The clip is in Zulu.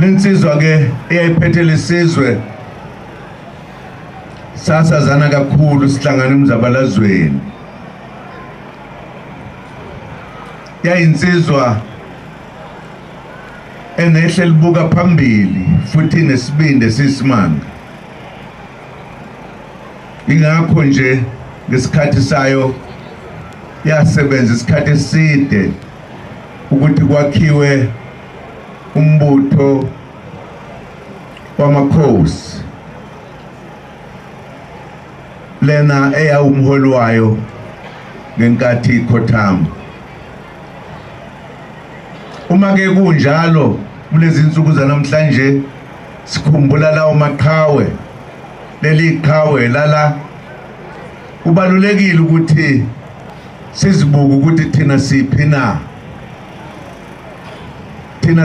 Linsizwa ke eyayiphethe lesizwe sasazana kakhulu sihlangana emzabalazweni. Yayinsizwa enehle libuka phambili futhi nesibindi esisimanga. Ingakho nje ngesikhathi sayo yasebenza isikhathi eside ukuthi kwakhiwe umbutho wamakhosi lena eyawumholi wayo ngenkathi ikhothama. Uma ke kunjalo kulezi insuku zanamhlanje sikhumbula lawo maqhawe, leli qhawe lala kubalulekile ukuthi sizibuke ukuthi thina siphi na. Thina